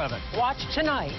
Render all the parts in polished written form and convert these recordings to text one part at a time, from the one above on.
11. Watch tonight.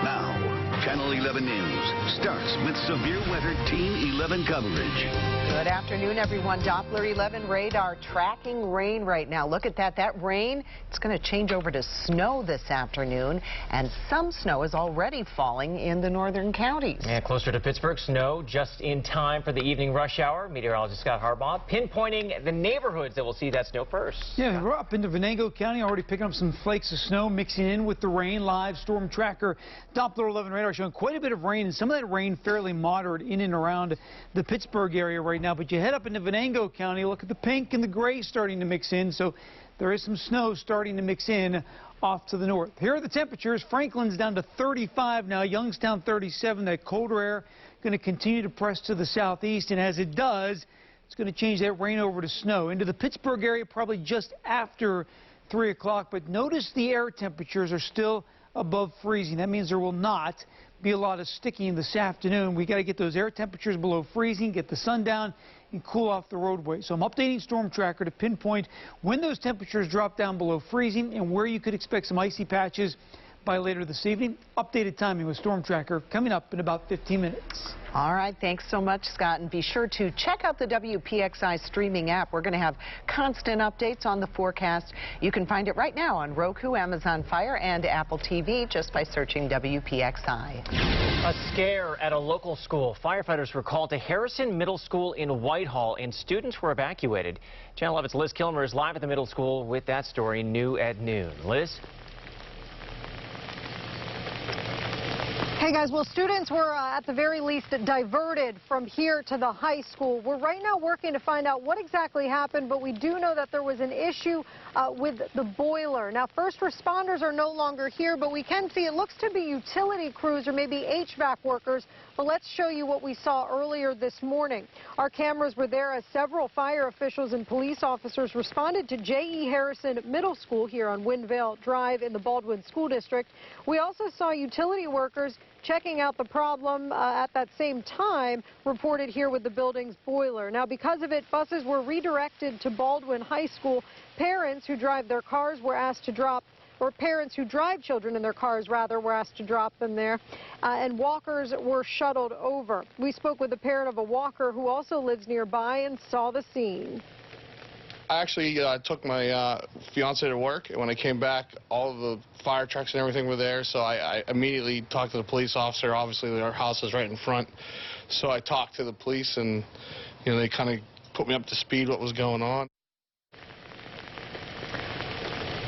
Now, Channel 11 News starts with severe weather Team 11 coverage. Good afternoon, everyone. Doppler 11 radar tracking rain right now. Look at that. That rain, it's going to change over to snow this afternoon, and some snow is already falling in the northern counties. Yeah, closer to Pittsburgh, snow just in time for the evening rush hour. Meteorologist Scott Harbaugh pinpointing the neighborhoods that will see that snow first. Yeah, we're up into Venango County, already picking up some flakes of snow mixing in with the rain. Live storm tracker Doppler 11 radar showing quite a bit of rain, and some of that rain fairly moderate in and around the Pittsburgh area right now. But you head up into Venango County, look at the pink and the gray starting to mix in, so there is some snow starting to mix in off to the north. Here are the temperatures. Franklin's down to 35 now, Youngstown 37. That colder air going to continue to press to the southeast, and as it does, it's going to change that rain over to snow. Into the Pittsburgh area probably just after 3 o'clock, but notice the air temperatures are still above freezing. That means there will not be a lot of sticking this afternoon. We got to get those air temperatures below freezing, get the sun down, and cool off the roadway. So I'm updating Storm Tracker to pinpoint when those temperatures drop down below freezing and where you could expect some icy patches by later this evening. Updated timing with Storm Tracker coming up in about 15 minutes. All right, thanks so much, Scott. And be sure to check out the WPXI streaming app. We're going to have constant updates on the forecast. You can find it right now on Roku, Amazon Fire, and Apple TV just by searching WPXI. A scare at a local school. Firefighters were called to Harrison Middle School in Whitehall, and students were evacuated. Channel 11's Liz Kilmer is live at the middle school with that story new at noon. Liz? Hey guys, well, students were at the very least diverted from here to the high school. We're right now working to find out what exactly happened, but we do know that there was an issue with the boiler. Now, first responders are no longer here, but we can see it looks to be utility crews or maybe HVAC workers. But let's show you what we saw earlier this morning. Our cameras were there as several fire officials and police officers responded to J.E. Harrison Middle School here on Windvale Drive in the Baldwin School District. We also saw utility workers checking out the problem at that same time, reported here with the building's boiler. Now, because of it, buses were redirected to Baldwin High School. Parents who drive their cars were asked to drop, or parents who drive children in their cars, rather, were asked to drop them there, and walkers were shuttled over. We spoke with a parent of a walker who also lives nearby and saw the scene. I actually took my fiance to work, and when I came back, all of the fire trucks and everything were there, so I immediately talked to the police officer. Obviously, our house is right in front, so I talked to the police, and they kind of put me up to speed what was going on.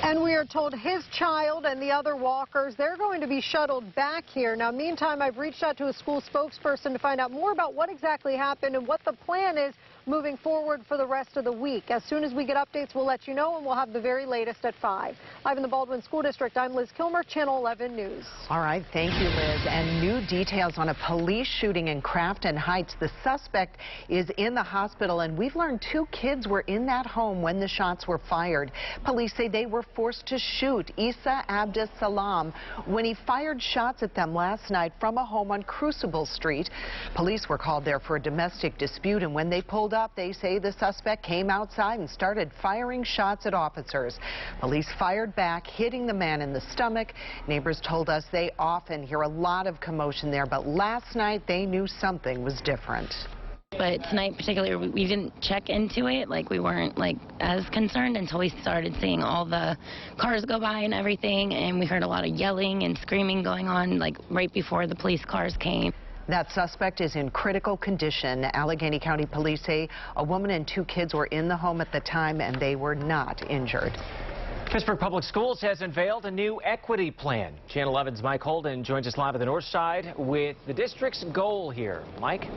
And we are told his child and the other walkers, they're going to be shuttled back here. Now, meantime, I've reached out to a school spokesperson to find out more about what exactly happened and what the plan is moving forward for the rest of the week. As soon as we get updates, we'll let you know, and we'll have the very latest at 5. Live in the Baldwin School District, I'm Liz Kilmer, Channel 11 News. All right, thank you, Liz. And new details on a police shooting in Crafton Heights. The suspect is in the hospital, and we've learned 2 kids were in that home when the shots were fired. Police say they were forced to shoot Isa Abdus Salam when he fired shots at them last night from a home on Crucible Street. Police were called there for a domestic dispute, and when they pulled up, they say the suspect came outside and started firing shots at officers. Police fired back, hitting the man in the stomach. Neighbors told us they often hear a lot of commotion there, but last night they knew something was different. But tonight particularly, we didn't check into it. Like, we weren't as concerned until we started seeing all the cars go by and everything, and we heard a lot of yelling and screaming going on right before the police cars came. That suspect is in critical condition. Allegheny County Police say a woman and 2 kids were in the home at the time, and they were not injured. Pittsburgh Public Schools has unveiled a new equity plan. Channel 11's Mike Holden joins us live at the north side with the district's goal here. Mike?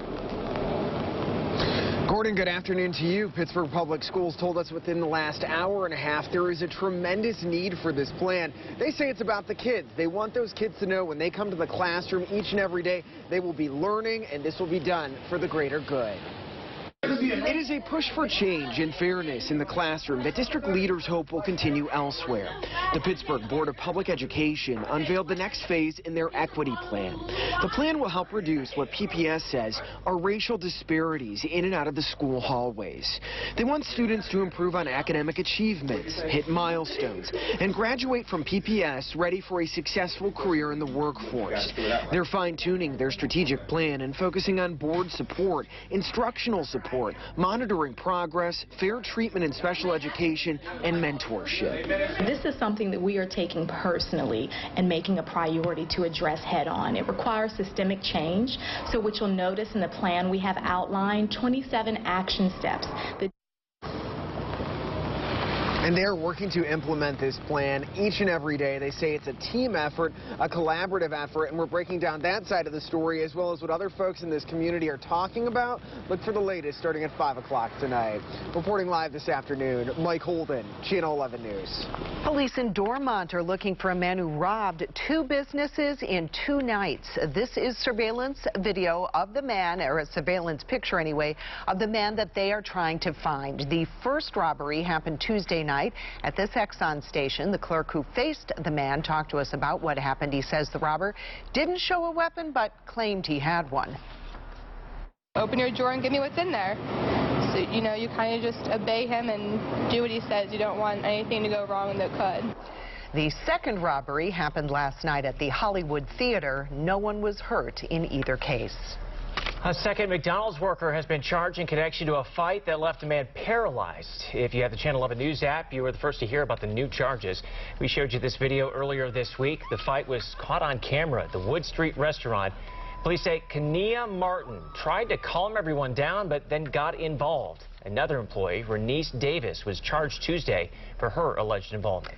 Gordon, good afternoon to you. Pittsburgh Public Schools told us within the last hour and a half there is a tremendous need for this plan. They say it's about the kids. They want those kids to know when they come to the classroom each and every day, they will be learning, and this will be done for the greater good. It is a push for change and fairness in the classroom that district leaders hope will continue elsewhere. The Pittsburgh Board of Public Education unveiled the next phase in their equity plan. The plan will help reduce what PPS says are racial disparities in and out of the school hallways. They want students to improve on academic achievements, hit milestones, and graduate from PPS ready for a successful career in the workforce. They're fine-tuning their strategic plan and focusing on board support, instructional support, monitoring progress, fair treatment in special education, and mentorship. This is something that we are taking personally and making a priority to address head-on. It requires systemic change, so what you'll notice in the plan, we have outlined 27 action steps. And they're working to implement this plan each and every day. They say it's a team effort, a collaborative effort, and we're breaking down that side of the story as well as what other folks in this community are talking about. Look for the latest starting at 5 o'clock tonight. Reporting live this afternoon, Mike Holden, Channel 11 News. Police in Dormont are looking for a man who robbed 2 businesses in 2 nights. This is surveillance video of the man, or a surveillance picture anyway, of the man that they are trying to find. The first robbery happened Tuesday night at this Exxon station. The clerk who faced the man talked to us about what happened. He says the robber didn't show a weapon, but claimed he had one. Open your drawer and give me what's in there. So, you know, you kind of just obey him and do what he says. You don't want anything to go wrong that could. The second robbery happened last night at the Hollywood Theater. No one was hurt in either case. A second McDonald's worker has been charged in connection to a fight that left a man paralyzed. If you have the Channel 11 News app, you were the first to hear about the new charges. We showed you this video earlier this week. The fight was caught on camera at the Wood Street restaurant. Police say Kenia Martin tried to calm everyone down, but then got involved. Another employee, Renice Davis, was charged Tuesday for her alleged involvement.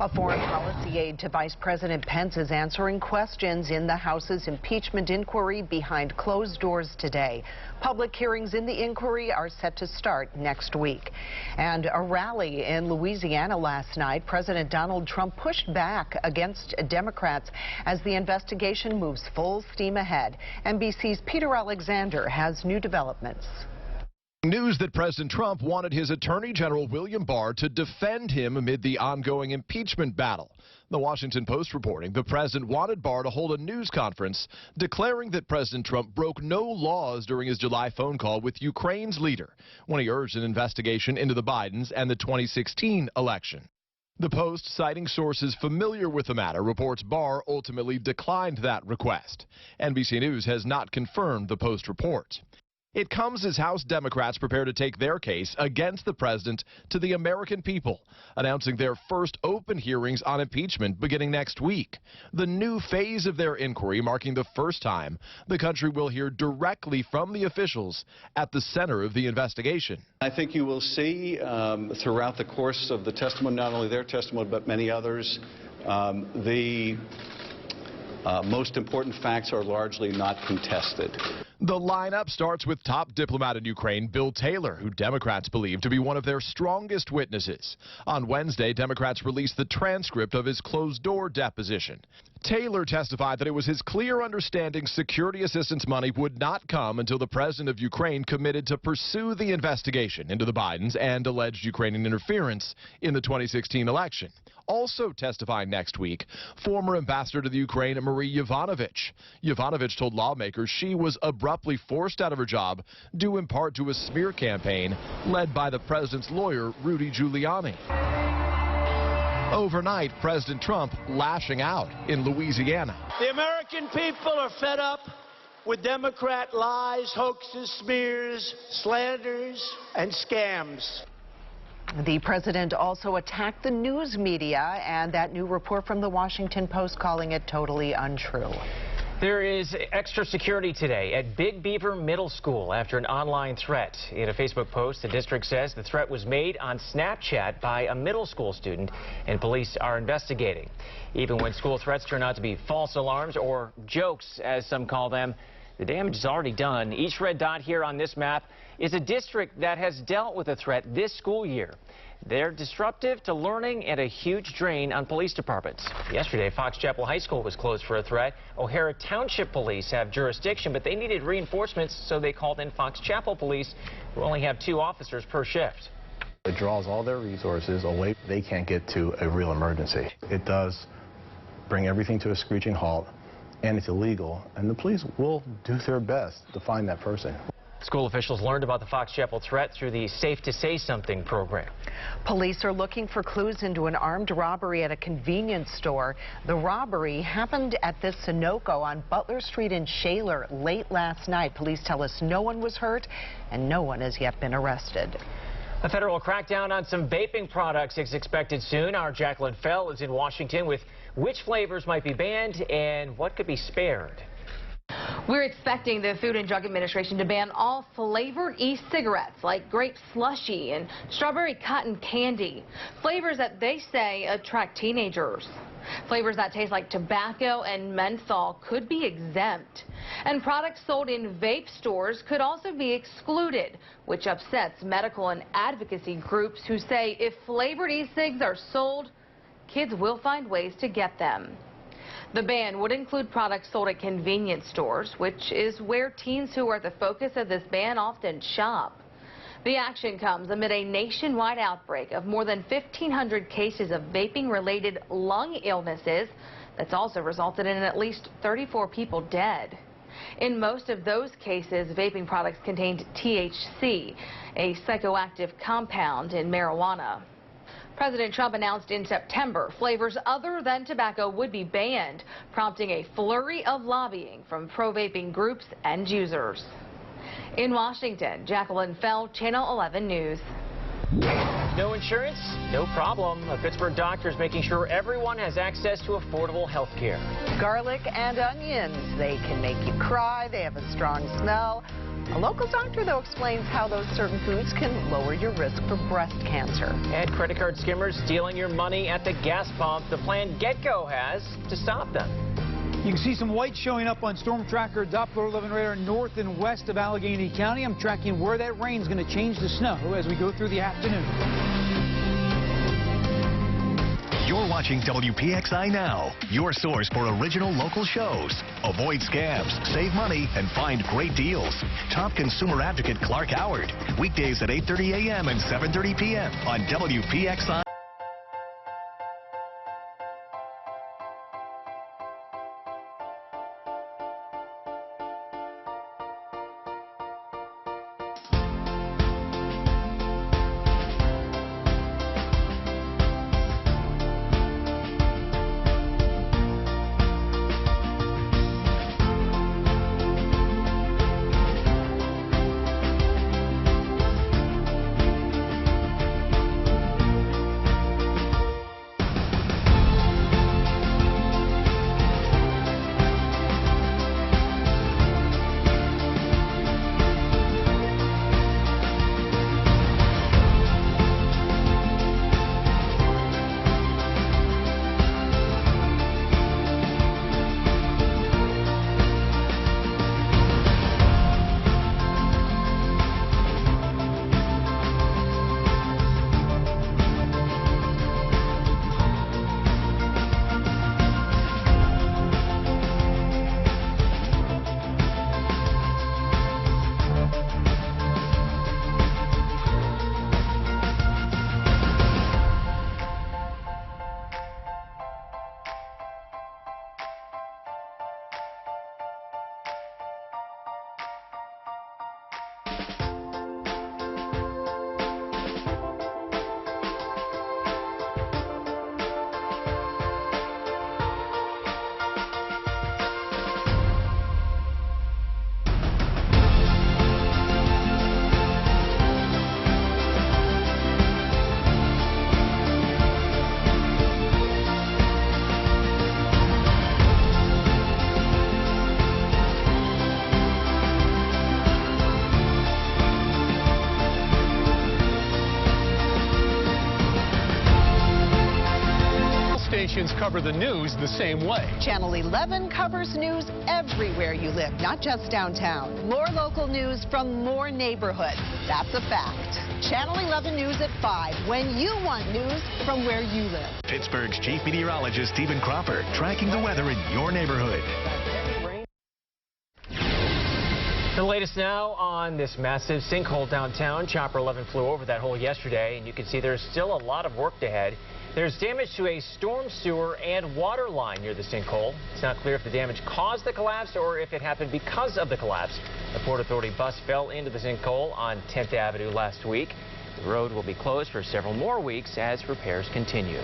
A foreign policy aide to Vice President Pence is answering questions in the House's impeachment inquiry behind closed doors today. Public hearings in the inquiry are set to start next week. And a rally in Louisiana last night, President Donald Trump pushed back against Democrats as the investigation moves full steam ahead. NBC's Peter Alexander has new developments. News that President Trump wanted his Attorney General William Barr to defend him amid the ongoing impeachment battle. The Washington Post reporting the president wanted Barr to hold a news conference declaring that President Trump broke no laws during his July phone call with Ukraine's leader when he urged an investigation into the Bidens and the 2016 election. The Post, citing sources familiar with the matter, reports Barr ultimately declined that request. NBC News has not confirmed the Post report. It comes as House Democrats prepare to take their case against the president to the American people, announcing their first open hearings on impeachment beginning next week. The new phase of their inquiry marking the first time the country will hear directly from the officials at the center of the investigation. I think you will see throughout the course of the testimony, not only their testimony, but many others, the most important facts are largely not contested. The lineup starts with top diplomat in Ukraine, Bill Taylor, who Democrats believe to be one of their strongest witnesses. On Wednesday, Democrats released the transcript of his closed-door deposition. Taylor testified that it was his clear understanding security assistance money would not come until the president of Ukraine committed to pursue the investigation into the Bidens and alleged Ukrainian interference in the 2016 election. Also testifying next week, former ambassador to the Ukraine, Marie Yovanovitch. Yovanovitch told lawmakers she was abruptly forced out of her job due in part to a smear campaign led by the president's lawyer, Rudy Giuliani. Overnight, President Trump lashing out in Louisiana. The American people are fed up with Democrat lies, hoaxes, smears, slanders, and scams. The president also attacked the news media, and that new report from the Washington Post calling it totally untrue. There is extra security today at Big Beaver Middle School after an online threat. In a Facebook post, the district says the threat was made on Snapchat by a middle school student, and police are investigating. Even when school threats turn out to be false alarms or jokes, as some call them, the damage is already done. Each red dot here on this map is a district that has dealt with a threat this school year. They're disruptive to learning and a huge drain on police departments. Yesterday, Fox Chapel High School was closed for a threat. O'Hara Township Police have jurisdiction, but they needed reinforcements, so they called in Fox Chapel Police, who only have 2 officers per shift. It draws all their resources away. They can't get to a real emergency. It does bring everything to a screeching halt, and it's illegal, and the police will do their best to find that person. School officials learned about the Fox Chapel threat through the Safe to Say Something program. Police are looking for clues into an armed robbery at a convenience store. The robbery happened at this Sunoco on Butler Street in Shaler late last night. Police tell us no one was hurt and no one has yet been arrested. A federal crackdown on some vaping products is expected soon. Our Jacqueline Fell is in Washington with which flavors might be banned and what could be spared. We're expecting the Food and Drug Administration to ban all flavored e-cigarettes like grape slushy and strawberry cotton candy. Flavors that they say attract teenagers. Flavors that taste like tobacco and menthol could be exempt. And products sold in vape stores could also be excluded, which upsets medical and advocacy groups who say if flavored e-cigs are sold, kids will find ways to get them. The ban would include products sold at convenience stores, which is where teens who are the focus of this ban often shop. The action comes amid a nationwide outbreak of more than 1,500 cases of vaping-related lung illnesses that's also resulted in at least 34 people dead. In most of those cases, vaping products contained THC, a psychoactive compound in marijuana. President Trump announced in September flavors other than tobacco would be banned, prompting a flurry of lobbying from pro-vaping groups and users. In Washington, Jacqueline Fell, Channel 11 News. No insurance? No problem. A Pittsburgh doctor is making sure everyone has access to affordable health care. Garlic and onions, they can make you cry. They have a strong smell. A local doctor, though, explains how those certain foods can lower your risk for breast cancer. And credit card skimmers stealing your money at the gas pump. The plan GetGo has to stop them. You can see some white showing up on Storm Tracker Doppler 11 radar north and west of Allegheny County. I'm tracking where that rain is going to change to snow as we go through the afternoon. You're watching WPXI Now, your source for original local shows. Avoid scams, save money, and find great deals. Top consumer advocate Clark Howard. Weekdays at 8:30 a.m. and 7:30 p.m. on WPXI. stations cover the news the same way. Channel 11 covers news everywhere you live, not just downtown. More local news from more neighborhoods. That's a fact. Channel 11 News at 5, when you want news from where you live. Pittsburgh's chief meteorologist Stephen Cropper tracking the weather in your neighborhood. The latest now on this massive sinkhole downtown. Chopper 11 flew over that hole yesterday, and you can see there's still a lot of work ahead. There's damage to a storm sewer and water line near the sinkhole. It's not clear if the damage caused the collapse or if it happened because of the collapse. The Port Authority bus fell into the sinkhole on 10th Avenue last week. The road will be closed for several more weeks as repairs continue.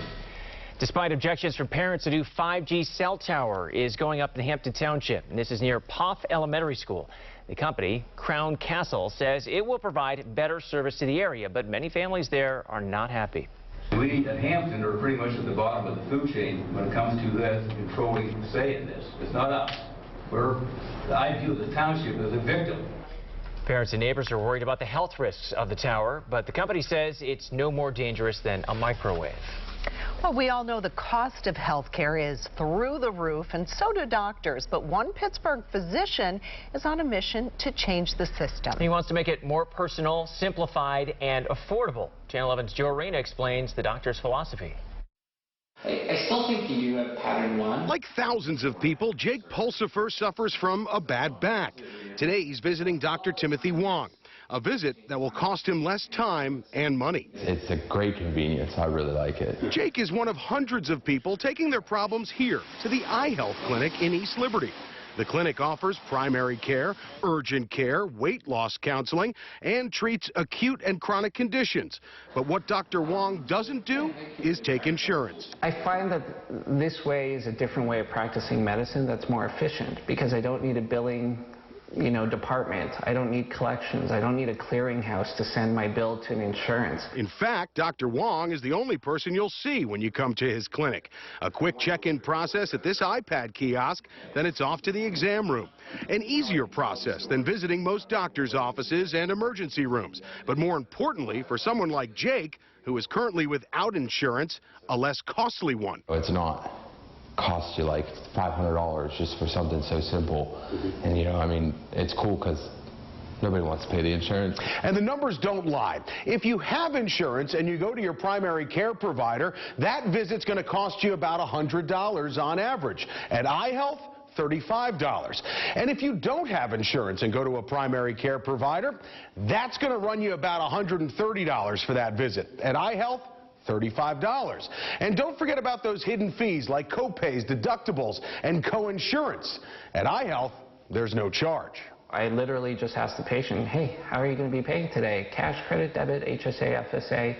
Despite objections from parents, a new 5G cell tower is going up in Hampton Township, and this is near Poff Elementary School. The company, Crown Castle, says it will provide better service to the area, but many families there are not happy. We at Hampton are pretty much at the bottom of the food chain when it comes to that controlling say in this. It's not us. I view the township as a victim. Parents and neighbors are worried about the health risks of the tower, but the company says it's no more dangerous than a microwave. Well, we all know the cost of health care is through the roof, and so do doctors. But one Pittsburgh physician is on a mission to change the system. He wants to make it more personal, simplified, and affordable. Channel 11's Joe Arena explains the doctor's philosophy. I still think you do have pattern one. Like thousands of people, Jake Pulsifer suffers from a bad back. Today, he's visiting Dr. Timothy Wong. A visit that will cost him less time and money. It's a great convenience. I really like it. Jake is one of hundreds of people taking their problems here to the Eye Health Clinic in East Liberty. The clinic offers primary care, urgent care, weight loss counseling, and treats acute and chronic conditions. But what Dr. Wong doesn't do is take insurance. I find that this way is a different way of practicing medicine that's more efficient because I don't need a billing department. I don't need collections. I don't need a clearinghouse to send my bill to an insurance. In fact, Dr. Wong is the only person you'll see when you come to his clinic. A quick check-in process at this iPad kiosk, then it's off to the exam room. An easier process than visiting most doctors' offices and emergency rooms. But more importantly, for someone like Jake, who is currently without insurance, a less costly one. It's not cost you like $500 just for something so simple. And I mean, it's cool because nobody wants to pay the insurance. And the numbers don't lie. If you have insurance and you go to your primary care provider, that visit's going to cost you about $100 on average. At Eye Health, $35. And if you don't have insurance and go to a primary care provider, that's going to run you about $130 for that visit. At Eye Health, $35. And don't forget about those hidden fees like copays, deductibles, and coinsurance. At Eye Health, there's no charge. I literally just ask the patient, hey, how are you going to be paying today? Cash, credit, debit, HSA, FSA.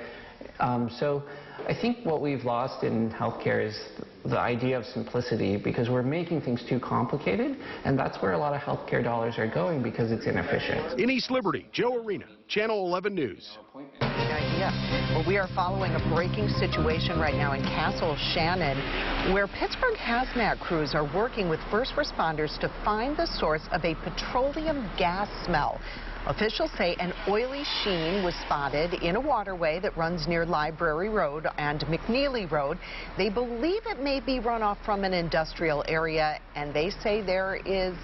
So I think what we've lost in healthcare is the idea of simplicity because we're making things too complicated, and that's where a lot of healthcare dollars are going because it's inefficient. In East Liberty, Joe Arena, Channel 11 News. Well, we are following a breaking situation right now in Castle Shannon, where Pittsburgh hazmat crews are working with first responders to find the source of a petroleum gas smell. Officials say an oily sheen was spotted in a waterway that runs near Library Road and McNeely Road. They believe it may be runoff from an industrial area, and they say there is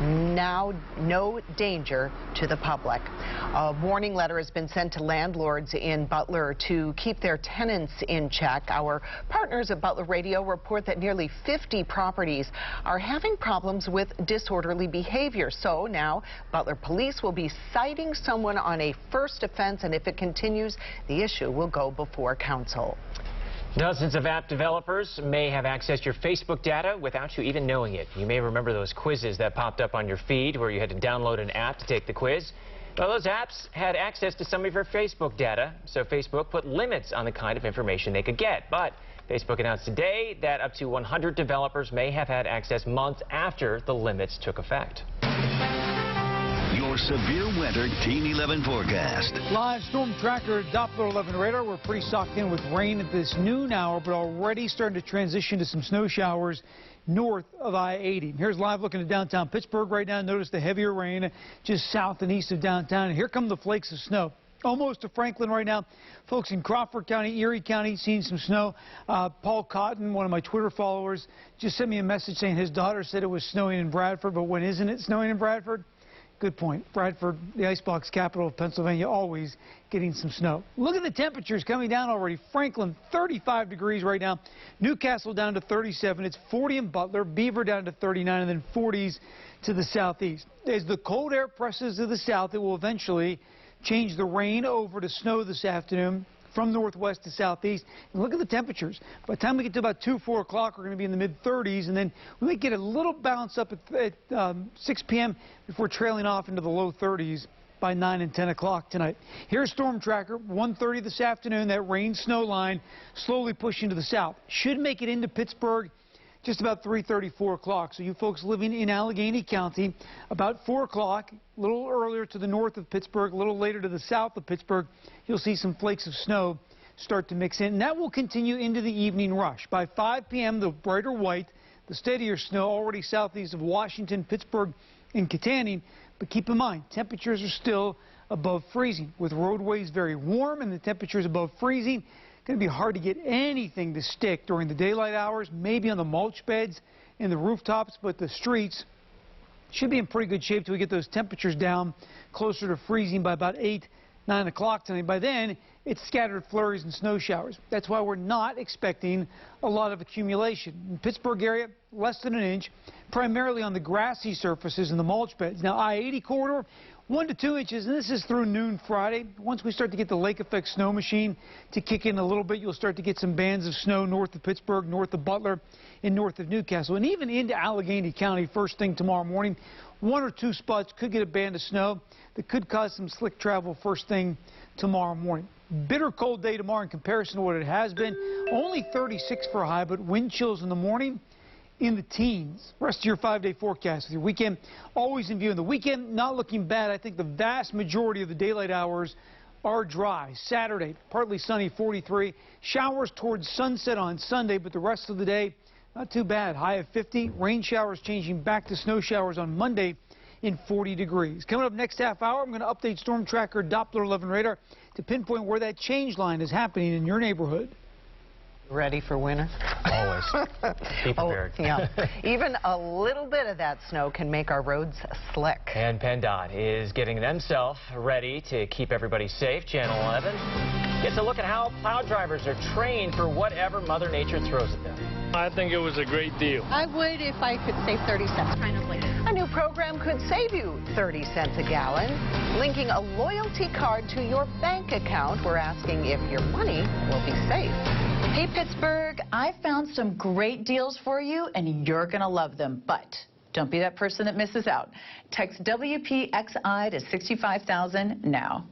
now no danger to the public. A warning letter has been sent to landlords in Butler to keep their tenants in check. Our partners at Butler Radio report that nearly 50 properties are having problems with disorderly behavior. So now Butler police will be citing someone on a first offense, and if it continues, the issue will go before council. Dozens of app developers may have accessed your Facebook data without you even knowing it. You may remember those quizzes that popped up on your feed where you had to download an app to take the quiz. Well, those apps had access to some of your Facebook data, so Facebook put limits on the kind of information they could get. But Facebook announced today that up to 100 developers may have had access months after the limits took effect. Your severe weather Team 11 forecast. Live storm tracker Doppler 11 radar. We're pretty socked in with rain at this noon hour, but already starting to transition to some snow showers north of I-80. Here's live looking at downtown Pittsburgh right now. Notice the heavier rain just south and east of downtown. And here come the flakes of snow. almost to Franklin right now. Folks in Crawford County, Erie County, seeing some snow. Paul Cotton, one of my Twitter followers, just sent me a message saying his daughter said it was snowing in Bradford, but when isn't it snowing in Bradford? Good point. Bradford, the icebox capital of Pennsylvania, always getting some snow. Look at the temperatures coming down already. Franklin, 35 degrees right now. Newcastle down to 37. It's 40 in Butler. Beaver down to 39, and then 40s to the southeast. As the cold air presses to the south, it will eventually change the rain over to snow this afternoon from northwest to southeast. And look at the temperatures. By the time we get to about 2, 4 o'clock, we're going to be in the mid-30s, and then we may get a little bounce up at 6 p.m. before trailing off into the low 30s by 9 and 10 o'clock tonight. Here's Storm Tracker, 1:30 this afternoon. That rain-snow line slowly pushing to the south. Should make it into Pittsburgh just about 3:30, 4 o'clock. So you folks living in Allegheny County, about 4 o'clock, a little earlier to the north of Pittsburgh, a little later to the south of Pittsburgh, you'll see some flakes of snow start to mix in. And that will continue into the evening rush. By 5 p.m., the brighter white, the steadier snow already southeast of Washington, Pittsburgh, and Kittanning. But keep in mind, temperatures are still above freezing. With roadways very warm and the temperatures above freezing, going to be hard to get anything to stick during the daylight hours, maybe on the mulch beds and the rooftops, but the streets should be in pretty good shape till we get those temperatures down closer to freezing by about 8, 9 o'clock tonight. By then, it's scattered flurries and snow showers. That's why we're not expecting a lot of accumulation. In the Pittsburgh area, less than an inch, primarily on the grassy surfaces and the mulch beds. Now, I-80 corridor, 1 to 2 inches, and this is through noon Friday. Once we start to get the lake effect snow machine to kick in a little bit, you'll start to get some bands of snow north of Pittsburgh, north of Butler, and north of Newcastle, and even into Allegheny County first thing tomorrow morning. 1 or 2 spots could get a band of snow that could cause some slick travel first thing tomorrow morning. Bitter cold day tomorrow in comparison to what it has been. Only 36 for a high, but wind chills in the morning in the teens. Rest of your 5-day forecast with your weekend always in view. And the weekend not looking bad. I think the vast majority of the daylight hours are dry. Saturday, partly sunny, 43. Showers towards sunset on Sunday, but the rest of the day, not too bad. High of 50. Rain showers changing back to snow showers on Monday in 40 degrees. Coming up next half hour, I'm going to update Storm Tracker Doppler 11 radar to pinpoint where that change line is happening in your neighborhood. Ready for winter? Always. Be prepared. Oh, yeah. Even a little bit of that snow can make our roads slick. And PennDOT is getting themselves ready to keep everybody safe. Channel 11 gets a look at how plow drivers are trained for whatever Mother Nature throws at them. I think it was a great deal. I would if I could save 30 cents. Kind of like a new program could save you 30 cents a gallon. Linking a loyalty card to your bank account, we're asking if your money will be safe. Hey, Pittsburgh, I found some great deals for you, and you're going to love them. But don't be that person that misses out. Text WPXI to 65,000 now.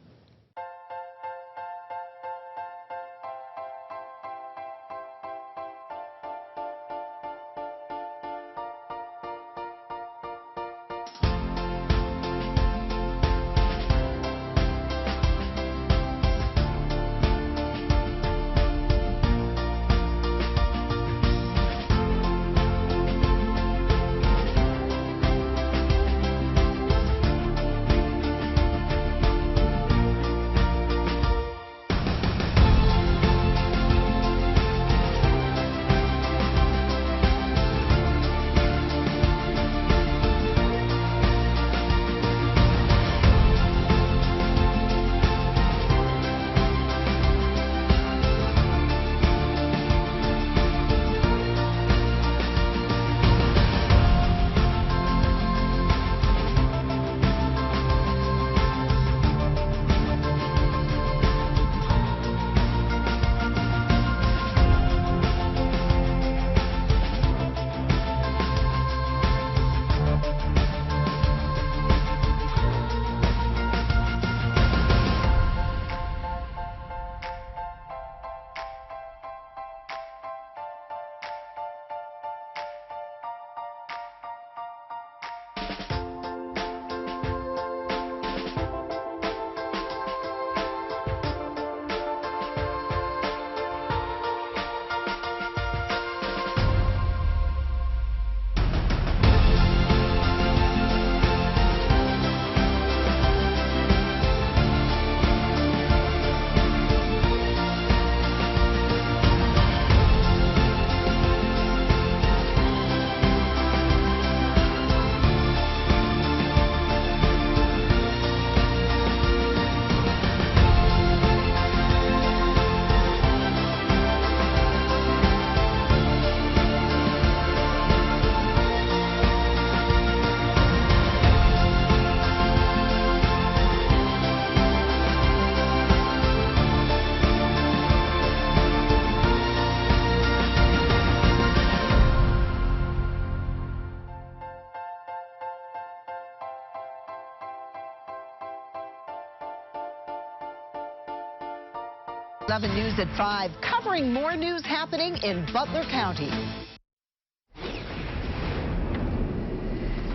11 News at 5, covering more news happening in Butler County.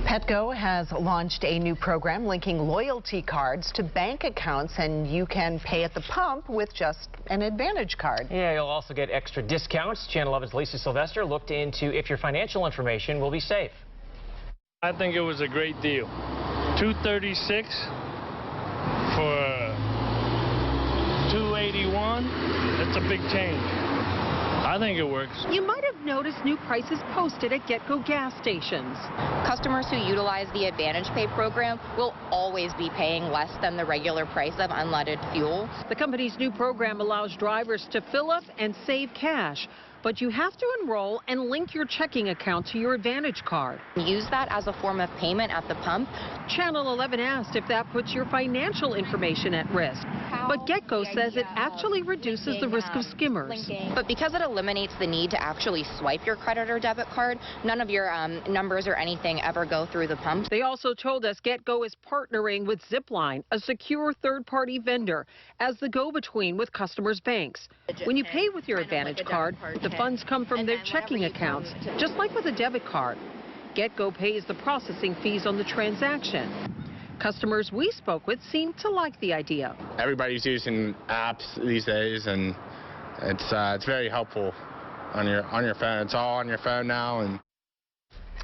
Petco has launched a new program linking loyalty cards to bank accounts, and you can pay at the pump with just an Advantage card. Yeah, you'll also get extra discounts. Channel 11's Lisa Sylvester looked into if your financial information will be safe. I think it was a great deal. $236 for $281. That's a big change. I think it works. You might have noticed new prices posted at GetGo gas stations. Customers who utilize the Advantage Pay program will always be paying less than the regular price of unleaded fuel. The company's new program allows drivers to fill up and save cash, but you have to enroll and link your checking account to your Advantage card. Use that as a form of payment at the pump. Channel 11 asked if that puts your financial information at risk, but GetGo says it actually reduces the risk of skimmers. But because it eliminates the need to actually swipe your credit or debit card, none of your numbers or anything ever go through the pump. They also told us GetGo is partnering with Zipline, a secure third-party vendor, as the go-between with customers' banks. When you pay with your Advantage card, the funds come from their checking accounts, just like with a debit card. GetGo pays the processing fees on the transaction. Customers we spoke with seemed to like the idea. Everybody's using apps these days, and it's very helpful on your phone. It's all on your phone now. And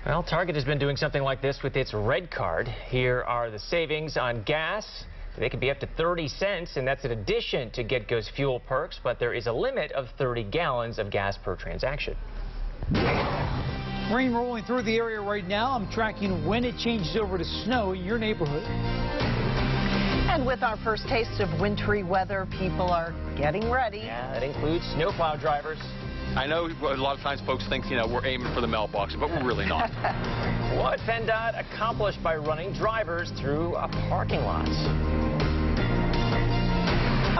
well, Target has been doing something like this with its Red Card. Here are the savings on gas. They can be up to 30 cents, and that's in addition to GetGo's fuel perks, but there is a limit of 30 gallons of gas per transaction. Rain rolling through the area right now. I'm tracking when it changes over to snow in your neighborhood. And with our first taste of wintry weather, people are getting ready. Yeah, that includes snowplow drivers. I know a lot of times folks think, we're aiming for the mailbox, but we're really not. What PennDOT accomplished by running drivers through a parking lot.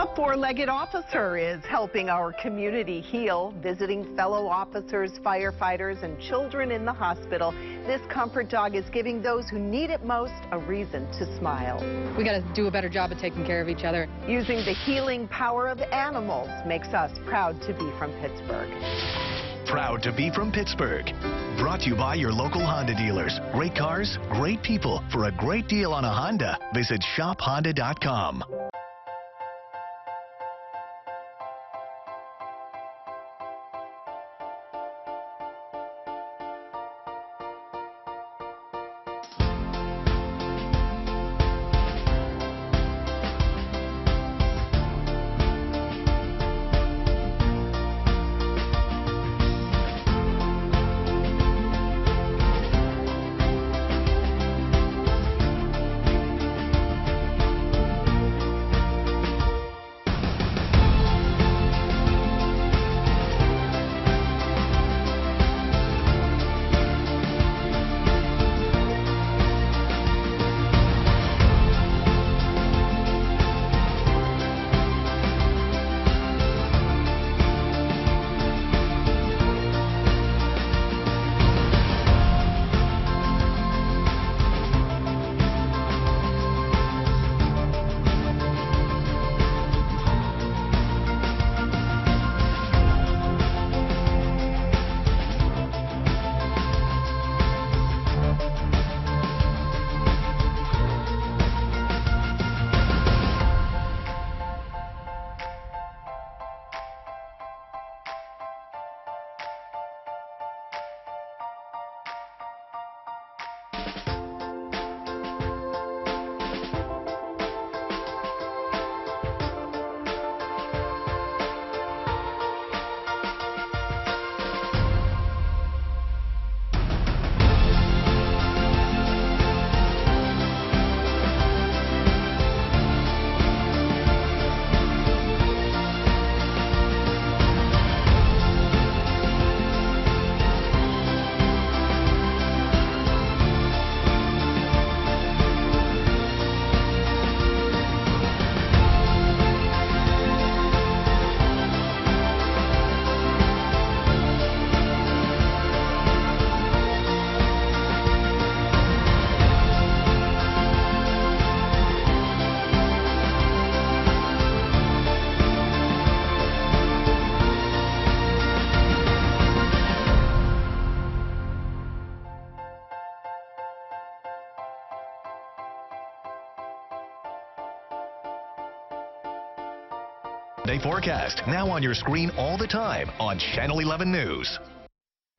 A four-legged officer is helping our community heal, visiting fellow officers, firefighters, and children in the hospital. This comfort dog is giving those who need it most a reason to smile. We got to do a better job of taking care of each other. Using the healing power of animals makes us proud to be from Pittsburgh. Proud to be from Pittsburgh. Brought to you by your local Honda dealers. Great cars, great people. For a great deal on a Honda, visit shophonda.com. 7-day forecast. Now on your screen all the time on Channel 11 News.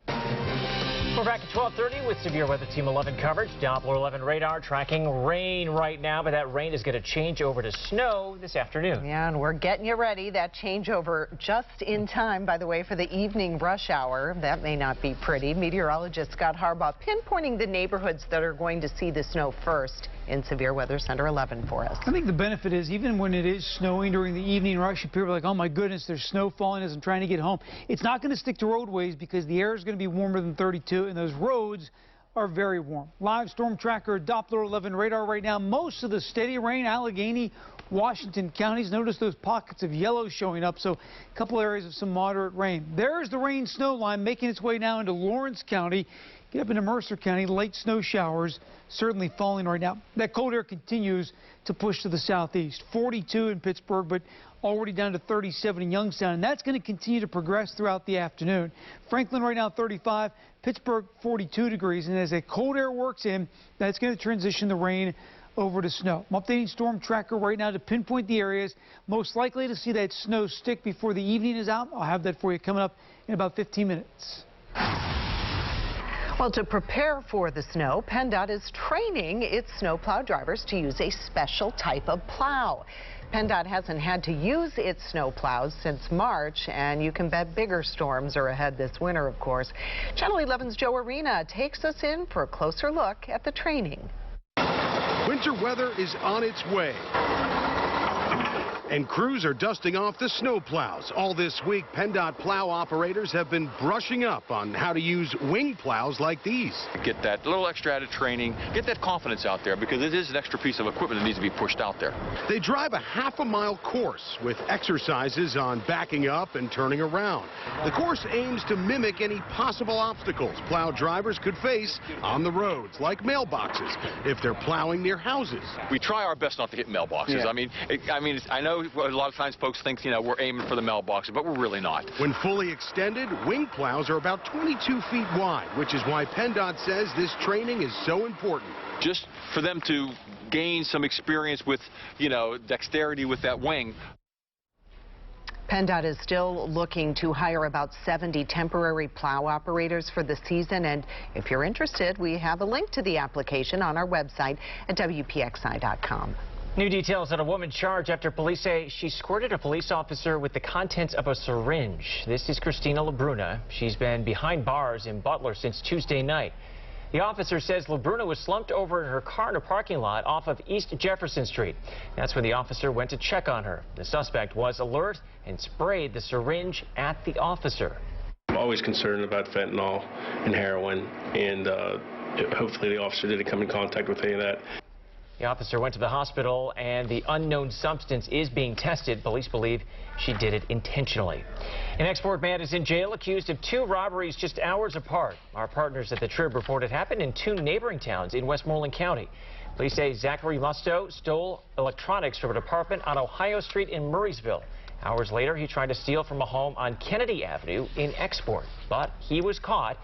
We're back at 12:30 with Severe Weather Team 11 coverage. Doppler 11 radar tracking rain right now, but that rain is going to change over to snow this afternoon. Yeah, and we're getting you ready. That changeover just in time, by the way, for the evening rush hour. That may not be pretty. Meteorologist Scott Harbaugh pinpointing the neighborhoods that are going to see the snow first in Severe Weather Center 11 for us. I think the benefit is even when it is snowing during the evening rush, people are like, oh my goodness, there's snow falling as I'm trying to get home. It's not going to stick to roadways because the air is going to be warmer than 32 and those roads are very warm. Live storm tracker Doppler 11 radar right now. Most of the steady rain, Allegheny, Washington counties. Notice those pockets of yellow showing up, so a couple areas of some moderate rain. There's the rain snow line making its way now into Lawrence County. Get up into Mercer County, late snow showers certainly falling right now. That cold air continues to push to the southeast. 42 in Pittsburgh, but already down to 37 in Youngstown, and that's going to continue to progress throughout the afternoon. Franklin right now 35, Pittsburgh 42 degrees, and as that cold air works in, that's going to transition the rain over to snow. I'm updating Storm Tracker right now to pinpoint the areas most likely to see that snow stick before the evening is out. I'll have that for you coming up in about 15 minutes. Well, to prepare for the snow, PennDOT is training its snowplow drivers to use a special type of plow. PennDOT hasn't had to use its snowplows since March, and you can bet bigger storms are ahead this winter, of course. Channel 11's Joe Arena takes us in for a closer look at the training. Winter weather is on its way, and crews are dusting off the snow plows. All this week, PennDOT plow operators have been brushing up on how to use wing plows like these. Get that little extra added training, get that confidence out there, because it is an extra piece of equipment that needs to be pushed out there. They drive a half-a-mile course with exercises on backing up and turning around. The course aims to mimic any possible obstacles plow drivers could face on the roads, like mailboxes, if they're plowing near houses. We try our best not to hit mailboxes. Yeah. I know a lot of times folks think, we're aiming for the mailboxes, but we're really not. When fully extended, wing plows are about 22 feet wide, which is why PennDOT says this training is so important. Just for them to gain some experience with, dexterity with that wing. PennDOT is still looking to hire about 70 temporary plow operators for the season, and if you're interested, we have a link to the application on our website at WPXI.com. New details on a woman charged after police say she squirted a police officer with the contents of a syringe. This is Christina LaBruna. She's been behind bars in Butler since Tuesday night. The officer says LaBruna was slumped over in her car in a parking lot off of East Jefferson Street. That's when the officer went to check on her. The suspect was alert and sprayed the syringe at the officer. I'm always concerned about fentanyl and heroin, and hopefully the officer didn't come in contact with any of that. The officer went to the hospital, and the unknown substance is being tested. Police believe she did it intentionally. An export man is in jail accused of 2 robberies just hours apart. Our partners at the Trib report it happened in 2 neighboring towns in Westmoreland County. Police say Zachary Musto stole electronics from an apartment on Ohio Street in Murraysville. Hours later, he tried to steal from a home on Kennedy Avenue in Export, but he was caught.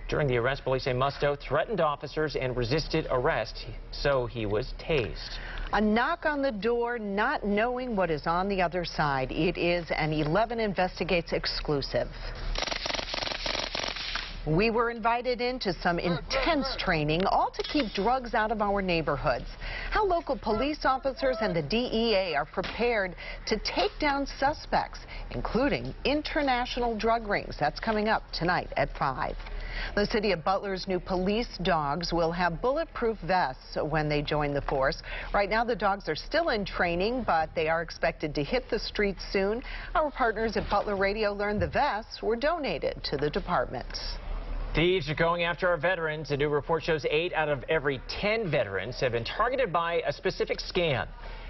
During the arrest, police say Musto threatened officers and resisted arrest, so he was tased. A knock on the door, not knowing what is on the other side. It is an 11 Investigates exclusive. We were invited into some intense training, all to keep drugs out of our neighborhoods. How local police officers and the DEA are prepared to take down suspects, including international drug rings. That's coming up tonight at 5. The city of Butler's new police dogs will have bulletproof vests when they join the force. Right now, the dogs are still in training, but they are expected to hit the streets soon. Our partners at Butler Radio learned the vests were donated to the department. Thieves are going after our veterans. A new report shows 8 out of every 10 veterans have been targeted by a specific scam.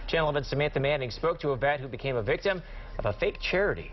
Channel 11's Samantha Manning spoke to a vet who became a victim of a fake charity.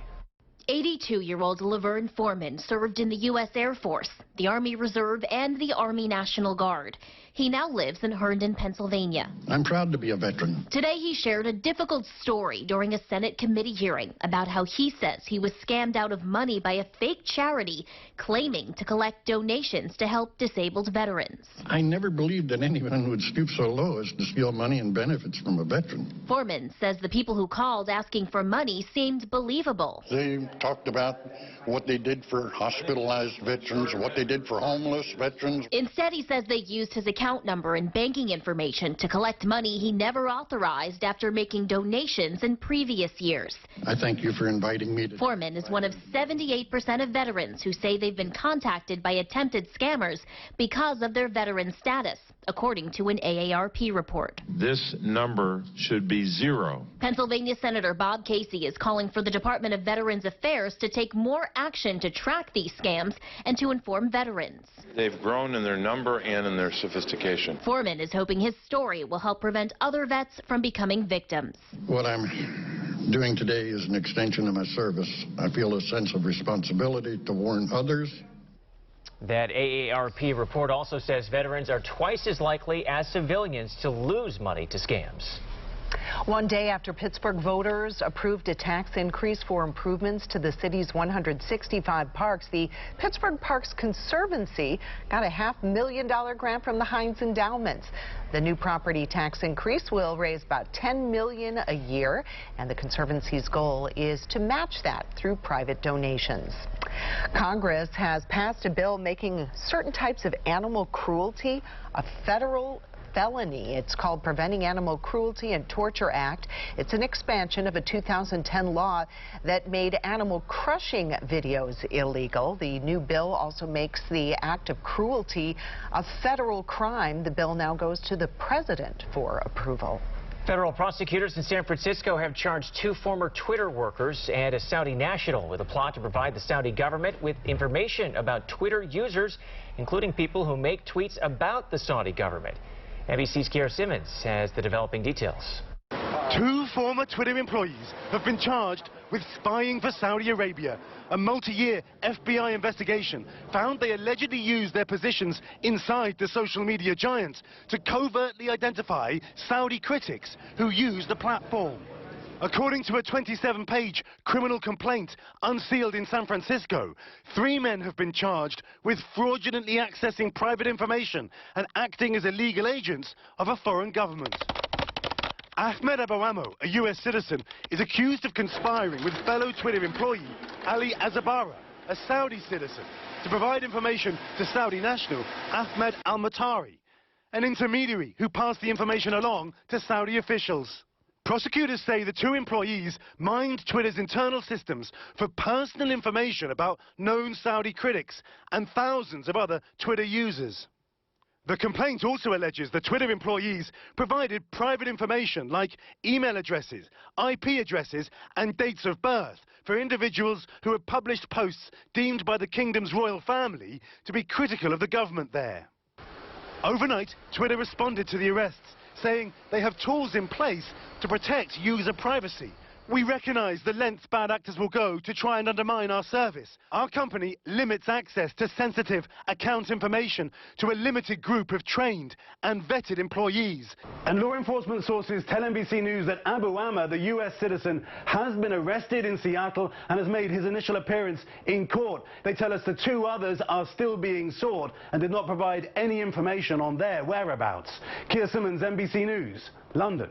82-year-old Laverne Foreman served in the U.S. Air Force, the Army Reserve, and the Army National Guard. He now lives in Herndon, Pennsylvania. I'm proud to be a veteran. Today he shared a difficult story during a Senate committee hearing about how he says he was scammed out of money by a fake charity claiming to collect donations to help disabled veterans. I never believed that anyone would stoop so low as to steal money and benefits from a veteran. Foreman says the people who called asking for money seemed believable. They talked about what they did for hospitalized veterans, what they did for homeless veterans. Instead, he says they used his account number and banking information to collect money he never authorized after making donations in previous years. I thank you for inviting me to... Foreman is one of 78% of veterans who say they've been contacted by attempted scammers because of their veteran status, according to an AARP report. This number should be 0. Pennsylvania Senator Bob Casey is calling for the Department of Veterans Affairs to take more action to track these scams and to inform veterans. They've grown in their number and in their sophistication. Foreman is hoping his story will help prevent other vets from becoming victims. What I'm doing today is an extension of my service. I feel a sense of responsibility to warn others. That AARP report also says veterans are twice as likely as civilians to lose money to scams. One day after Pittsburgh voters approved a tax increase for improvements to the city's 165 parks, the Pittsburgh Parks Conservancy got a $500,000 grant from the Heinz Endowments. The new property tax increase will raise about $10 million a year, and the Conservancy's goal is to match that through private donations. Congress has passed a bill making certain types of animal cruelty a federal felony. It's called Preventing Animal Cruelty and Torture Act. It's an expansion of a 2010 law that made animal crushing videos illegal. The new bill also makes the act of cruelty a federal crime. The bill now goes to the president for approval. Federal prosecutors in San Francisco have charged 2 former Twitter workers and a Saudi national with a plot to provide the Saudi government with information about Twitter users, including people who make tweets about the Saudi government. NBC's Kier Simmons has the developing details. 2 former Twitter employees have been charged with spying for Saudi Arabia. A multi-year FBI investigation found they allegedly used their positions inside the social media giant to covertly identify Saudi critics who use the platform. According to a 27-page criminal complaint unsealed in San Francisco, 3 men have been charged with fraudulently accessing private information and acting as illegal agents of a foreign government. Ahmed Abouamo, a U.S. citizen, is accused of conspiring with fellow Twitter employee Ali Azabara, a Saudi citizen, to provide information to Saudi national Ahmed Al-Matari, an intermediary who passed the information along to Saudi officials. Prosecutors say the 2 employees mined Twitter's internal systems for personal information about known Saudi critics and thousands of other Twitter users. The complaint also alleges the Twitter employees provided private information like email addresses, IP addresses and dates of birth for individuals who have published posts deemed by the kingdom's royal family to be critical of the government there. Overnight, Twitter responded to the arrests, saying they have tools in place to protect user privacy. We recognize the lengths bad actors will go to try and undermine our service. Our company limits access to sensitive account information to a limited group of trained and vetted employees. And law enforcement sources tell NBC News that Abouamo, the U.S. citizen, has been arrested in Seattle and has made his initial appearance in court. They tell us the 2 others are still being sought and did not provide any information on their whereabouts. Kier Simmons, NBC News, London.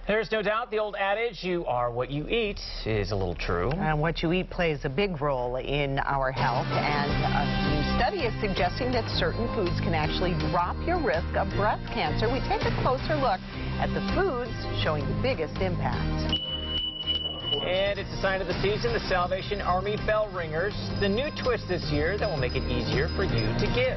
There's no doubt the old adage, you are what you eat, is a little true. And what you eat plays a big role in our health. And a new study is suggesting that certain foods can actually drop your risk of breast cancer. We take a closer look at the foods showing the biggest impact. And it's a sign of the season, the Salvation Army bell ringers. The new twist this year that will make it easier for you to give.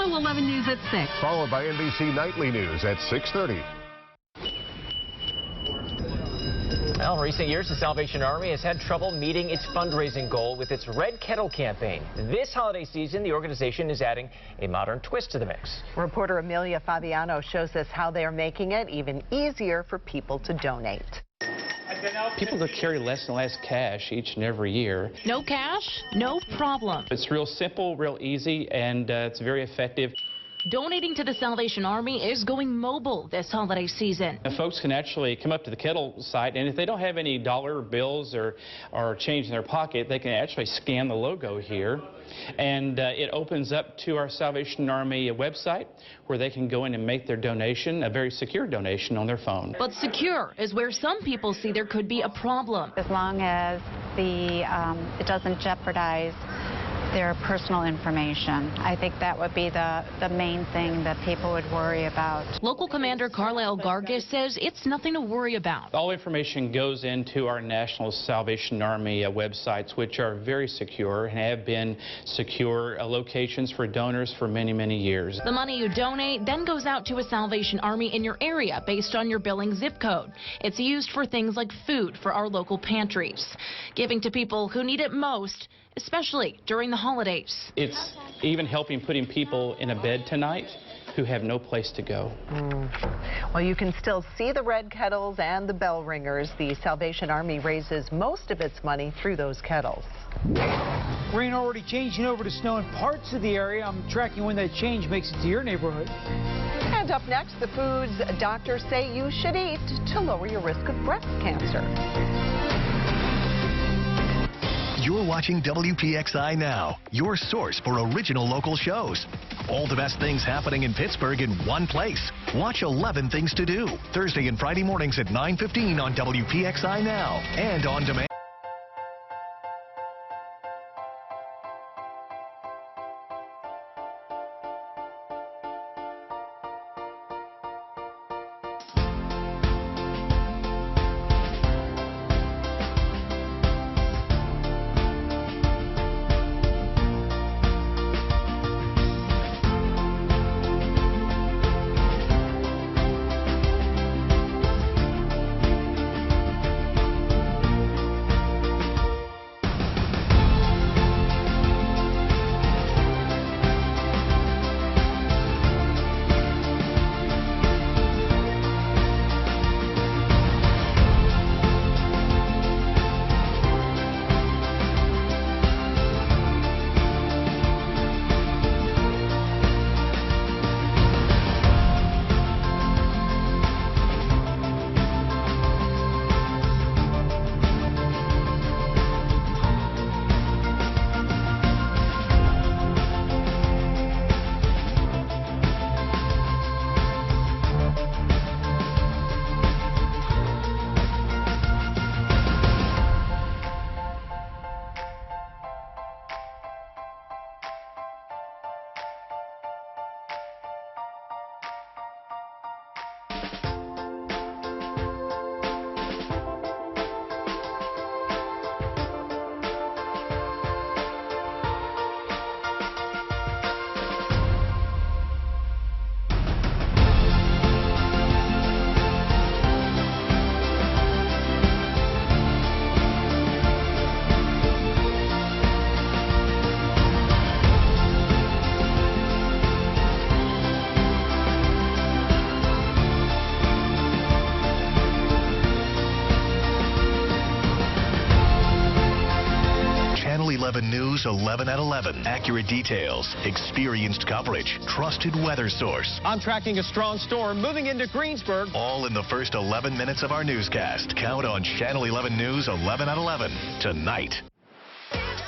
Channel 11 News at 6. Followed by NBC Nightly News at 6:30. Well, in recent years, the Salvation Army has had trouble meeting its fundraising goal with its Red Kettle campaign. This holiday season, the organization is adding a modern twist to the mix. Reporter Amelia Fabiano shows us how they are making it even easier for people to donate. People that carry less and less cash each and every year. No cash, no problem. It's real simple, real easy, and it's very effective. Donating to the Salvation Army is going mobile this holiday season. Folks can actually come up to the Kettle site, and if they don't have any dollar bills or change in their pocket, they can actually scan the logo here, and it opens up to our Salvation Army website where they can go in and make their donation, a very secure donation on their phone. But secure is where some people see there could be a problem. As long as it doesn't jeopardize their personal information. I think that would be the main thing that people would worry about. Local Commander Carlisle Gargis says it's nothing to worry about. All information goes into our National Salvation Army websites, which are very secure and have been secure locations for donors for many, many years. The money you donate then goes out to a Salvation Army in your area based on your billing zip code. It's used for things like food for our local pantries, giving to people who need it most, especially during the holidays. It's even helping putting people in a bed tonight who have no place to go. Well, you can still see the red kettles and the bell ringers. The Salvation Army raises most of its money through those kettles. Rain already changing over to snow in parts of the area. I'm tracking when that change makes it to your neighborhood. And up next, the foods doctors say you should eat to lower your risk of breast cancer. You're watching WPXI Now, your source for original local shows. All the best things happening in Pittsburgh in one place. Watch 11 Things to Do, Thursday and Friday mornings at 9:15 on WPXI Now and on demand. Channel 11 News 11 at 11. Accurate details, experienced coverage, trusted weather source. I'm tracking a strong storm moving into Greensburg. All in the first 11 minutes of our newscast. Count on Channel 11 News 11 at 11 tonight.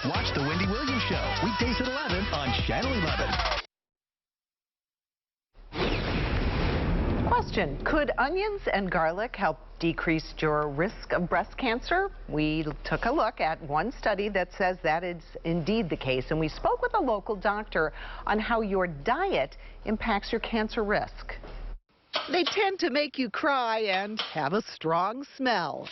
Watch The Wendy Williams Show, weekdays at 11 on Channel 11. Question, could onions and garlic help decrease your risk of breast cancer? We took a look at one study that says that is indeed the case, and we spoke with a local doctor on how your diet impacts your cancer risk. They tend to make you cry and have a strong smell.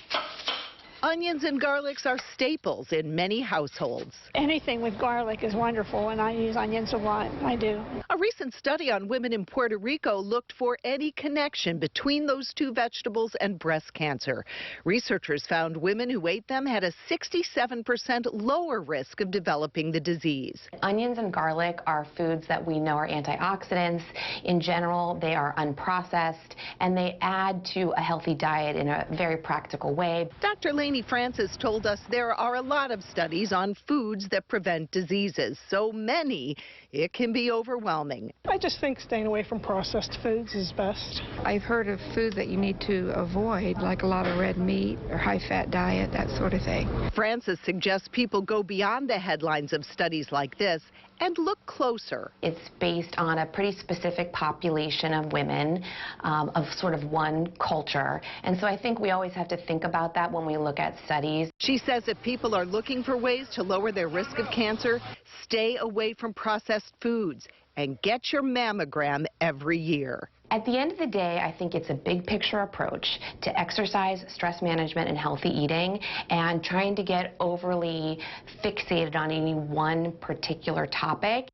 Onions and garlics are staples in many households. Anything with garlic is wonderful, and I use onions a lot. I do. A A recent study on women in Puerto Rico looked for any connection between those two vegetables and breast cancer. Researchers found women who ate them had a 67% lower risk of developing the disease. Onions and garlic are foods that we know are antioxidants. In general, they are unprocessed, and they add to a healthy diet in a very practical way. Dr. Lainey Francis told us there are a lot of studies on foods that prevent diseases. So many, it can be overwhelming. I just think staying away from processed foods is best. I've heard of foods that you need to avoid, like a lot of red meat or high-fat diet, that sort of thing. Francis suggests people go beyond the headlines of studies like this and look closer. It's based on a pretty specific population of women of sort of one culture. And so I think we always have to think about that when we look at studies. She says if people are looking for ways to lower their risk of cancer, stay away from processed foods and get your mammogram every year. At the end of the day, I think it's a big picture approach to exercise, stress management, and healthy eating, and trying to get overly fixated on any one particular topic.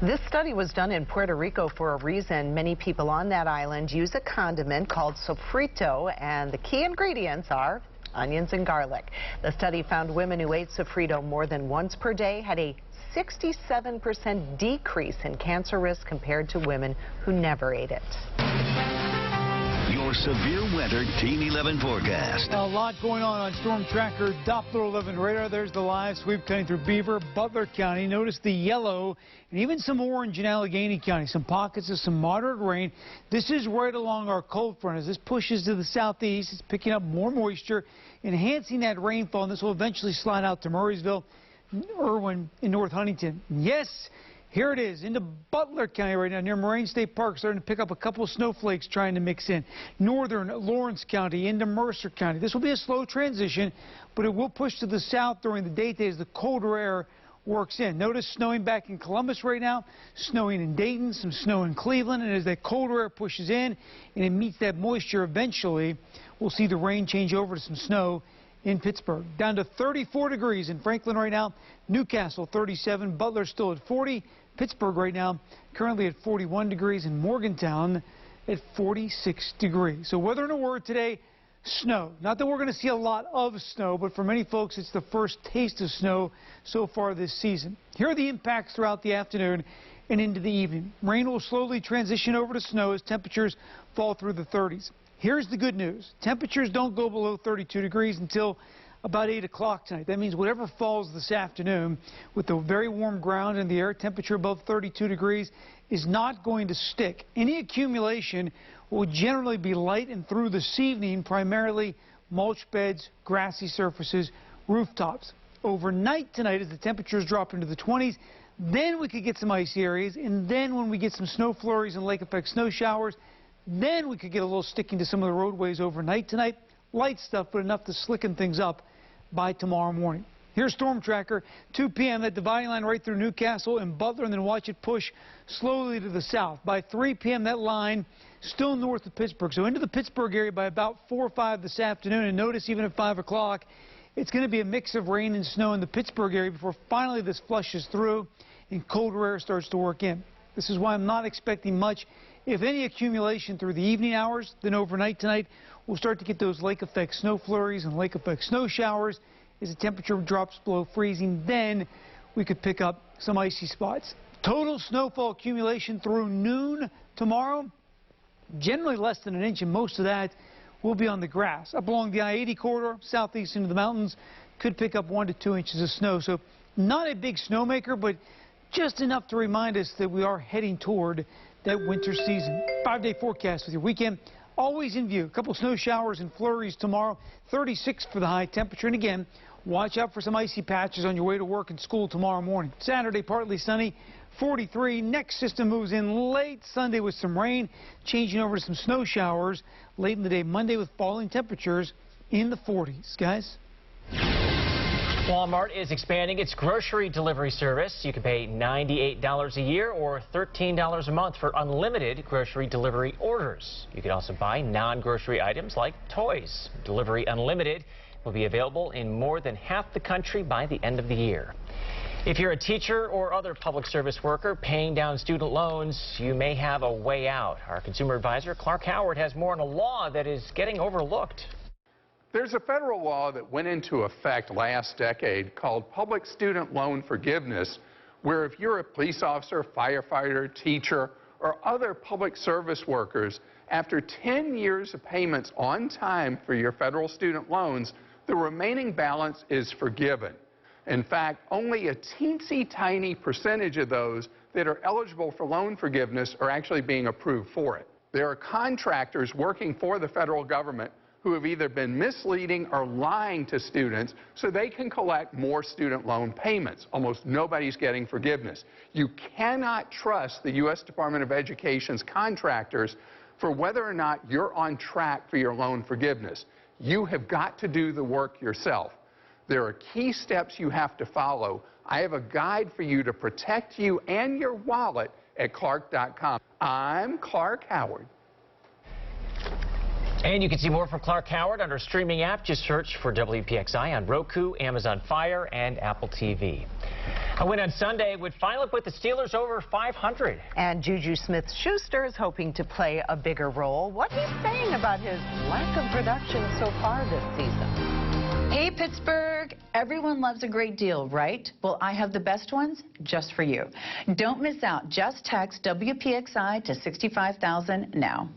This study was done in Puerto Rico for a reason. Many people on that island use a condiment called sofrito, and the key ingredients are onions and garlic. The study found women who ate sofrito more than once per day had a 67% decrease in cancer risk compared to women who never ate it. Your severe weather Team 11 forecast. A lot going on Storm Tracker Doppler 11 radar. There's the live sweep cutting through Beaver, Butler County. Notice the yellow and even some orange in Allegheny County. Some pockets of some moderate rain. This is right along our cold front. As this pushes to the southeast, it's picking up more moisture, enhancing that rainfall, and this will eventually slide out to Murraysville, Irwin, in North Huntington. Yes, here it is into Butler County right now near Moraine State Park, starting to pick up a couple snowflakes trying to mix in. Northern Lawrence County into Mercer County. This will be a slow transition, but it will push to the south during the daytime as the colder air works in. Notice snowing back in Columbus right now, snowing in Dayton, some snow in Cleveland, and as that colder air pushes in and it meets that moisture eventually, we'll see the rain change over to some snow in Pittsburgh. Down to 34 degrees in Franklin right now. Newcastle 37, Butler still at 40. Pittsburgh right now currently at 41 degrees, and Morgantown at 46 degrees. So weather in a word today, snow. Not that we're going to see a lot of snow, but for many folks it's the first taste of snow so far this season. Here are the impacts throughout the afternoon and into the evening. Rain will slowly transition over to snow as temperatures fall through the 30s. Here's the good news. Temperatures don't go below 32 degrees until about 8 o'clock tonight. That means whatever falls this afternoon with the very warm ground and the air temperature above 32 degrees is not going to stick. Any accumulation will generally be light and through this evening, primarily mulch beds, grassy surfaces, rooftops. Overnight tonight, as the temperatures drop into the 20s, then we could get some icy areas, and then when we get some snow flurries and lake effect snow showers, then we could get a little sticking to some of the roadways overnight tonight. Light stuff, but enough to slicken things up by tomorrow morning. Here's Storm Tracker, 2 p.m. that dividing line right through Newcastle and Butler, and then watch it push slowly to the south. By 3 p.m. that line still north of Pittsburgh. So into the Pittsburgh area by about 4 or 5 this afternoon. And notice even at 5 o'clock, it's going to be a mix of rain and snow in the Pittsburgh area before finally this flushes through and colder air starts to work in. This is why I'm not expecting much, if any, accumulation through the evening hours. Then overnight tonight, we'll start to get those lake effect snow flurries and lake effect snow showers. As the temperature drops below freezing, then we could pick up some icy spots. Total snowfall accumulation through noon tomorrow, generally less than an inch, and most of that will be on the grass. Up along the I-80 corridor, southeast into the mountains, could pick up 1 to 2 inches of snow. So not a big snowmaker, but just enough to remind us that we are heading toward that winter season. 5-day forecast with your weekend always in view. A couple snow showers and flurries tomorrow. 36 for the high temperature. And again, watch out for some icy patches on your way to work and school tomorrow morning. Saturday, partly sunny, 43. Next system moves in late Sunday with some rain, changing over to some snow showers late in the day. Monday with falling temperatures in the 40s. Guys? Walmart is expanding its grocery delivery service. You can pay $98 a year or $13 a month for unlimited grocery delivery orders. You can also buy non-grocery items like toys. Delivery Unlimited will be available in more than half the country by the end of the year. If you're a teacher or other public service worker paying down student loans, you may have a way out. Our consumer advisor, Clark Howard, has more on a law that is getting overlooked. There's a federal law that went into effect last decade called Public Student Loan Forgiveness, where if you're a police officer, firefighter, teacher, or other public service workers, after 10 years of payments on time for your federal student loans, the remaining balance is forgiven. In fact, only a teensy tiny percentage of those that are eligible for loan forgiveness are actually being approved for it. There are contractors working for the federal government who have either been misleading or lying to students so they can collect more student loan payments. Almost nobody's getting forgiveness. You cannot trust the U.S. Department of Education's contractors for whether or not you're on track for your loan forgiveness. You have got to do the work yourself. There are key steps you have to follow. I have a guide for you to protect you and your wallet at Clark.com. I'm Clark Howard. And you can see more from Clark Howard on our streaming app. Just search for WPXI on Roku, Amazon Fire, and Apple TV. A win on Sunday would finally put the Steelers over 500. And Juju Smith-Schuster is hoping to play a bigger role. What he's saying about his lack of production so far this season. Hey, Pittsburgh. Everyone loves a great deal, right? Well, I have the best ones just for you. Don't miss out. Just text WPXI to 65,000 now.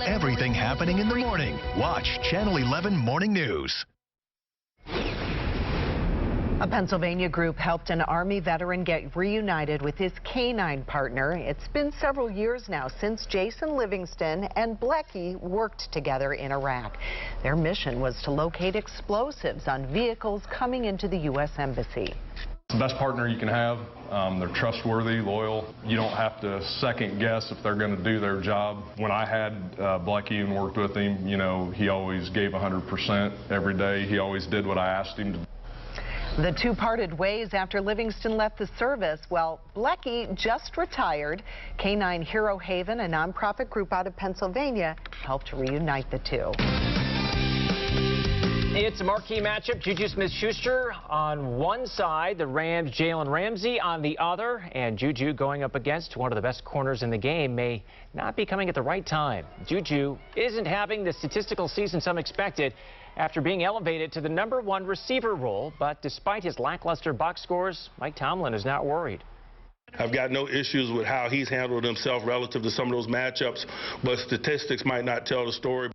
Everything happening in the morning. Watch Channel 11 Morning News. A Pennsylvania group helped an Army veteran get reunited with his canine partner. It's been several years now since Jason Livingston and Blecky worked together in Iraq. Their mission was to locate explosives on vehicles coming into the U.S. Embassy. It's the best partner you can have. They're trustworthy, loyal. You don't have to second guess if they're going to do their job. When I had Blecky and worked with him, you know, he always gave 100% every day. He always did what I asked him to do. The two parted ways after Livingston left the service. Well, Blecky just retired. Canine Hero Haven, a nonprofit group out of Pennsylvania, helped reunite the two. It's a marquee matchup. Juju Smith-Schuster on one side, the Rams' Jalen Ramsey on the other, and Juju going up against one of the best corners in the game may not be coming at the right time. Juju isn't having the statistical season some expected after being elevated to the #1 receiver role, but despite his lackluster box scores, Mike Tomlin is not worried. I've got no issues with how he's handled himself relative to some of those matchups, but statistics might not tell the story.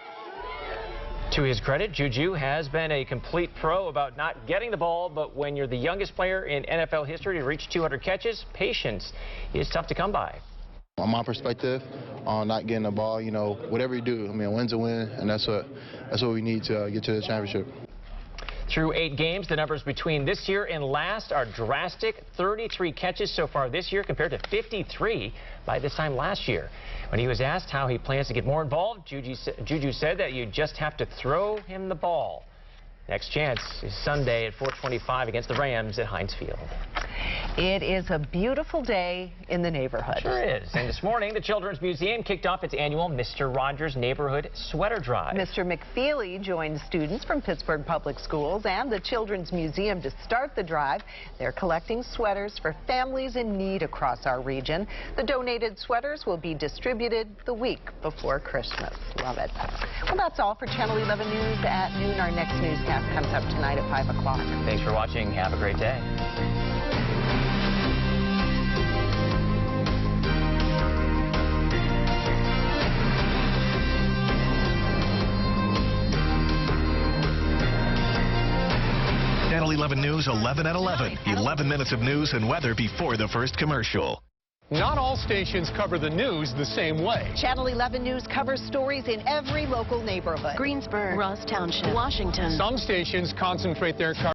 To his credit, Juju has been a complete pro about not getting the ball, but when you're the youngest player in NFL history to reach 200 catches, patience is tough to come by. On my perspective, on not getting the ball, you know, whatever you do, I mean, a win's a win, and that's what we need to get to the championship. Through 8 games, the numbers between this year and last are drastic. 33 catches so far this year compared to 53 by this time last year. When he was asked how he plans to get more involved, Juju said that you just have to throw him the ball. Next chance is Sunday at 4:25 against the Rams at Heinz Field. It is a beautiful day in the neighborhood. Sure is. And this morning, the Children's Museum kicked off its annual Mr. Rogers Neighborhood Sweater Drive. Mr. McFeely joined students from Pittsburgh Public Schools and the Children's Museum to start the drive. They're collecting sweaters for families in need across our region. The donated sweaters will be distributed the week before Christmas. Love it. Well, that's all for Channel 11 News at noon. Our next newscast comes up tonight at 5 o'clock. Thanks for watching. Have a great day. Channel 11 News, 11 at 11. 11 minutes of news and weather before the first commercial. Not all stations cover the news the same way. Channel 11 News covers stories in every local neighborhood. Greensburg, Ross Township, Washington. Some stations concentrate their coverage